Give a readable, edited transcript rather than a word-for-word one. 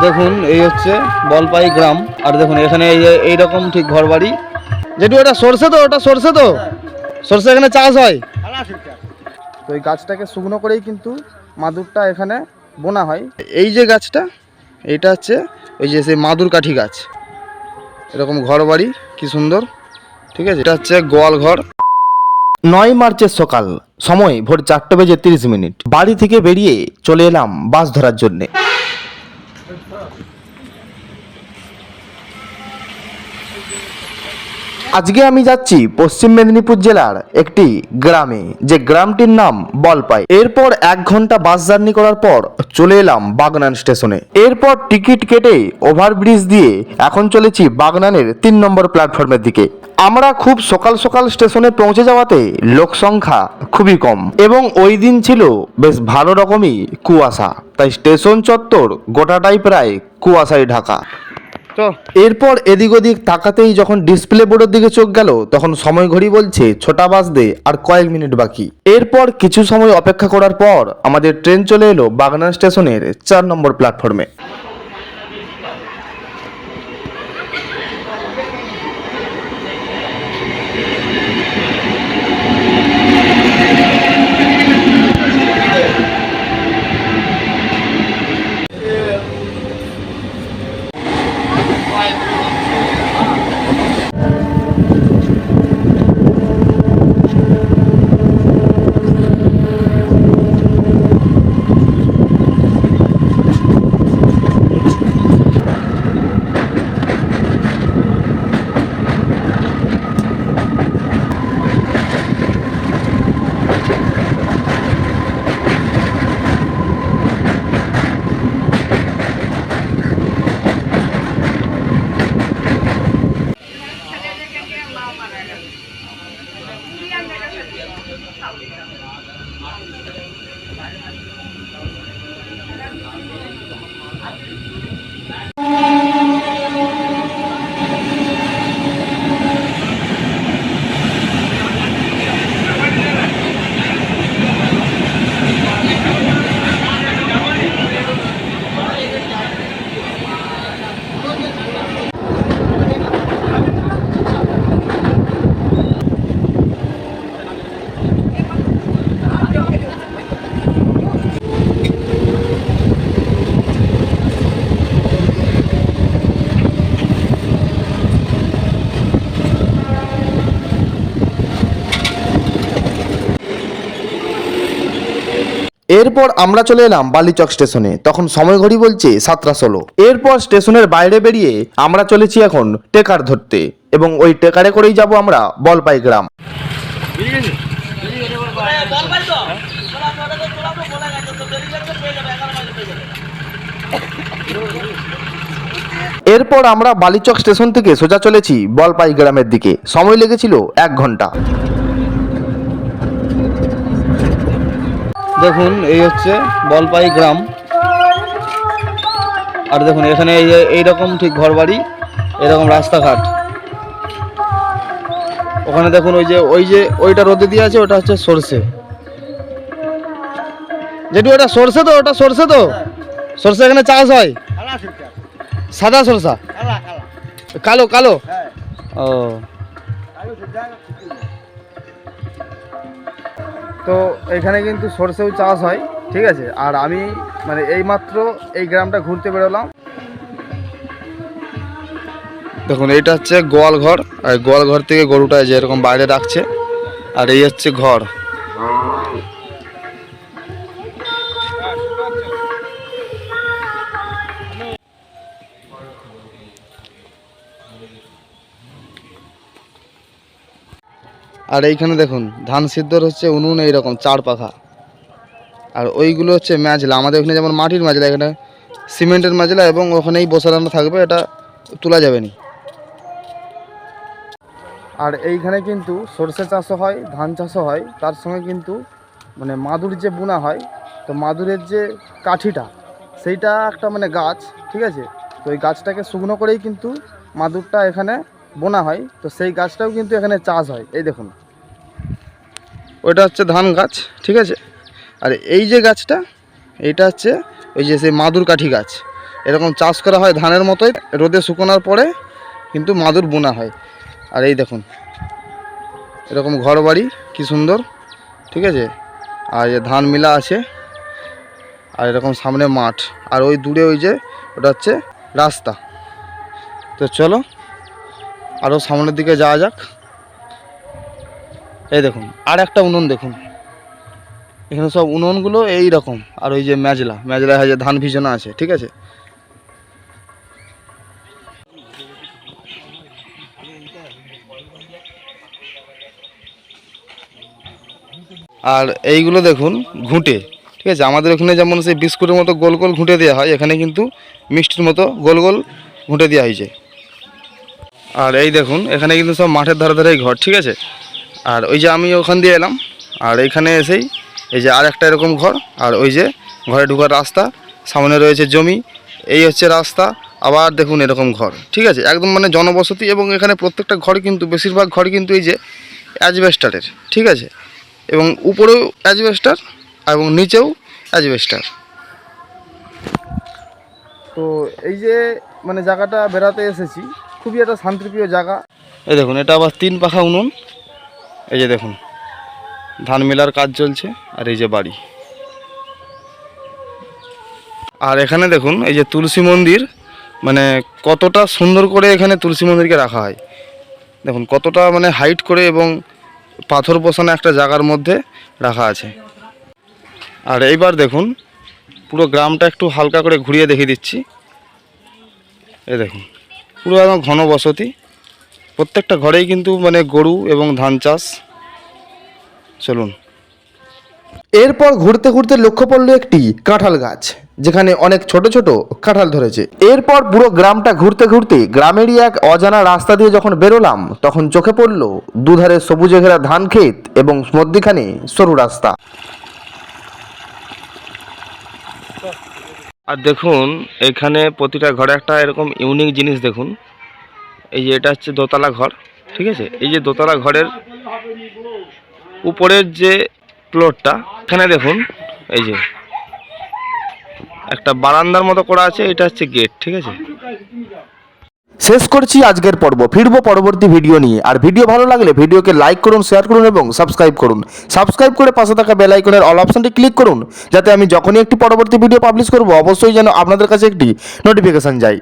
দেখুন এই হচ্ছে বলপাই গ্রাম। আর দেখুন এখানে এইরকম ঠিক ঘর বাড়ি। যেটু ওটা সরষে তো, ওটা সরষে তো, সরষে এখানে চাষ হয়। তো এই গাছটাকে শুকনো করেই কিন্তু মাদুরটা এখানে বোনা হয়। এই যে গাছটা, এটা হচ্ছে ওই যে সেই মাদুর কাঠি গাছ। এরকম ঘর বাড়ি কি সুন্দর, ঠিক আছে। এটা হচ্ছে গোয়াল ঘর। 9 মার্চের সকাল, সময় ভোর 4:30। বাড়ি থেকে বেরিয়ে চলে এলাম বাস ধরার জন্যে। আজকে আমি যাচ্ছি পশ্চিম মেদিনীপুর জেলার একটি গ্রামে, যে গ্রামটির নাম বলপাই। এরপর 1 ঘন্টা বাস জার্নি করার পর চলে এলাম বাগনান স্টেশনে। এরপর টিকিট কেটে ওভারব্রিজ দিয়ে এখন চলেছি বাগনানের 3 নম্বর প্ল্যাটফর্মের দিকে। আমরা খুব সকাল সকাল স্টেশনে পৌঁছে যাওয়াতে লোক সংখ্যা খুবই কম এবং ওই দিন ছিল বেশ ভালো রকমই কুয়াশা, তাই স্টেশন চত্বর গোটাটাই প্রায় কুয়াশায় ঢাকা। তো এরপর এদিক ওদিক তাকাতেই যখন ডিসপ্লে বোর্ডের দিকে চোখ গেল, তখন সময় ঘড়ি বলছে 6টা বাজতে আর কয়েক মিনিট বাকি। এরপর কিছু সময় অপেক্ষা করার পর আমাদের ট্রেন চলে এলো বাগনান স্টেশনের 4 নম্বর প্ল্যাটফর্মে। এরপর আমরা চলে এলাম বালিচক স্টেশনে, তখন সময় ঘড়ি বলছে 7টা 16। এরপর স্টেশনের বাইরে বেরিয়ে আমরা চলেছি এখন টেকার ধরতে এবং ওই টেকারে করেই যাব আমরা বলপাই গ্রাম। এরপর আমরা বালিচক স্টেশন থেকে সোজা চলেছি বলপাই গ্রামের দিকে। সময় লেগেছিল 1 ঘন্টা। দেখুন এই হচ্ছে বলপাই গ্রাম। আর দেখুন এখানে এইরকম ঠিক ঘর বাড়ি, এরকম রাস্তাঘাট। ওখানে দেখুন ওইটা রোদে দিয়ে আছে, ওটা হচ্ছে সরষে। যেটু ওটা সরষে তো, ওটা সরষে তো, সরষে এখানে চাষ হয়। সাদা সরষা, কালো কালো। ও, তো এখানে কিন্তু সরষেও চাষ হয়, ঠিক আছে। আর আমি মানে এইমাত্র এই গ্রামটা ঘুরতে বেরোলাম। দেখুন এইটা হচ্ছে গোয়াল ঘর, আর গোয়াল ঘর থেকে গরুটা যে এরকম বাইরে রাখছে, আর এই হচ্ছে ঘর। আর এইখানে দেখুন ধান সিদ্ধর হচ্ছে উনুন, এইরকম 4 পাখা। আর ওইগুলো হচ্ছে ম্যাজলা, আমাদের ওখানে যেমন মাটির ম্যাজলা, এখানে সিমেন্টের ম্যাজলা, এবং ওখানেই বসানো থাকবে, এটা তোলা যাবে না। আর এইখানে কিন্তু সরষে চাষও হয়, ধান চাষও হয়, তার সঙ্গে কিন্তু মানে মাদুর যে বোনা হয়, তো মাদুরের যে কাঠিটা, সেইটা একটা মানে গাছ, ঠিক আছে। তো ওই গাছটাকে শুকনো করেই কিন্তু মাদুরটা এখানে বোনা হয়। তো সেই গাছটাও কিন্তু এখানে চাষ হয়। এই দেখুন ওইটা হচ্ছে ধান গাছ, ঠিক আছে। আর এই যে গাছটা, এইটা হচ্ছে ওই যে সেই মাদুর কাঠি গাছ। এরকম চাষ করা হয় ধানের মতোই, রোদে শুকোনোর পরে কিন্তু মাদুর বোনা হয়। আর এই দেখুন এরকম ঘর বাড়ি কি সুন্দর, ঠিক আছে। আর এই ধান মিলা আছে, আর এরকম সামনে মাঠ, আর ওই দূরে ওই যে ওটা হচ্ছে রাস্তা। তো চলো আরও সামনের দিকে যাওয়া যাক। এই দেখুন আর একটা উনুন দেখুন, এখানে সব উনুনগুলো এই রকম। আর ওই যে মেজলা যে ধান ভিজানো আছে, ঠিক আছে। আর এইগুলো দেখুন ঘুঁটে, ঠিক আছে। আমাদের ওখানে যেমন সেই বিস্কুটের মতো গোল গোল ঘুঁটে দেওয়া হয়, এখানে কিন্তু মিষ্টির মতো গোল গোল ঘুঁটে দেওয়া হয়েছে। আর এই দেখুন এখানে কিন্তু সব মাঠের ধারে ধারেই ঘর, ঠিক আছে। আর ওই যে আমি ওখান দিয়ে এলাম, আর এইখানে এসেই এই যে আর একটা এরকম ঘর, আর ওই যে ঘরে ঢোকার রাস্তা, সামনে রয়েছে জমি, এই হচ্ছে রাস্তা। আবার দেখুন এরকম ঘর, ঠিক আছে, একদম মানে জনবসতি। এবং এখানে প্রত্যেকটা ঘর কিন্তু বেশিরভাগ ঘর কিন্তু এই যে অ্যাজবেস্টারের, ঠিক আছে। এবং উপরেও অ্যাজবেস্টার এবং নিচেও অ্যাজবেস্টার। তো এই যে মানে জায়গাটা বেড়াতে এসেছি, খুবই একটা শান্তিপ্রিয় জায়গা। এই দেখুন এটা আবার 3 পাখা উনুন, এই যে দেখুন ধান মেলার কাজ চলছে, আর এই যে বাড়ি। আর এখানে দেখুন এই যে তুলসী মন্দির, মানে কতটা সুন্দর করে এখানে তুলসী মন্দিরকে রাখা হয়, দেখুন কতটা মানে হাইট করে এবং পাথর বসানো একটা জায়গার মধ্যে রাখা আছে। আর এইবার দেখুন পুরো গ্রামটা একটু হালকা করে ঘুরিয়ে দেখিয়ে দিচ্ছি। এই দেখুন পুরো একদম ঘন বসতি, প্রত্যেকটা ঘরেই কিন্তু মানে গরু এবং ধান চাষ। চলুন। এরপর ঘুরতে ঘুরতে লক্ষ্য পড়লো একটি কাঁঠাল গাছ, যেখানে অনেক ছোট ছোট কাঁঠাল ধরেছে। এরপর পুরো গ্রামটা ঘুরতে ঘুরতে গ্রামেরই এক অজানা রাস্তা দিয়ে যখন বেরোলাম, তখন চোখে পড়লো দুধারে সবুজে ঘেরা ধান ক্ষেত এবং মধ্যিখানে সরু রাস্তা। আর দেখুন এখানে প্রতিটা ঘরে একটা এরকম ইউনিক জিনিস দেখুন। এই যে এটা হচ্ছে দোতলা ঘর, ঠিক আছে। এই যে দোতলা ঘরের উপরের যে ফ্লোরটা, এখানে দেখুন এই যে একটা বারান্দার মতো করা আছে, এটা হচ্ছে গেট, ঠিক আছে। শেষ করছি আজকের পর্ব, ফিরবো পরবর্তী ভিডিও নিয়ে। আর ভিডিও ভালো লাগলে ভিডিওকে লাইক করুন, শেয়ার করুন এবং সাবস্ক্রাইব করুন। সাবস্ক্রাইব করে পাশে থাকা বেল আইকনের অল অপশনটি ক্লিক করুন, যাতে আমি যখনই একটি পরবর্তী ভিডিও পাবলিশ করব অবশ্যই যেন আপনাদের কাছে একটি নোটিফিকেশন যায়।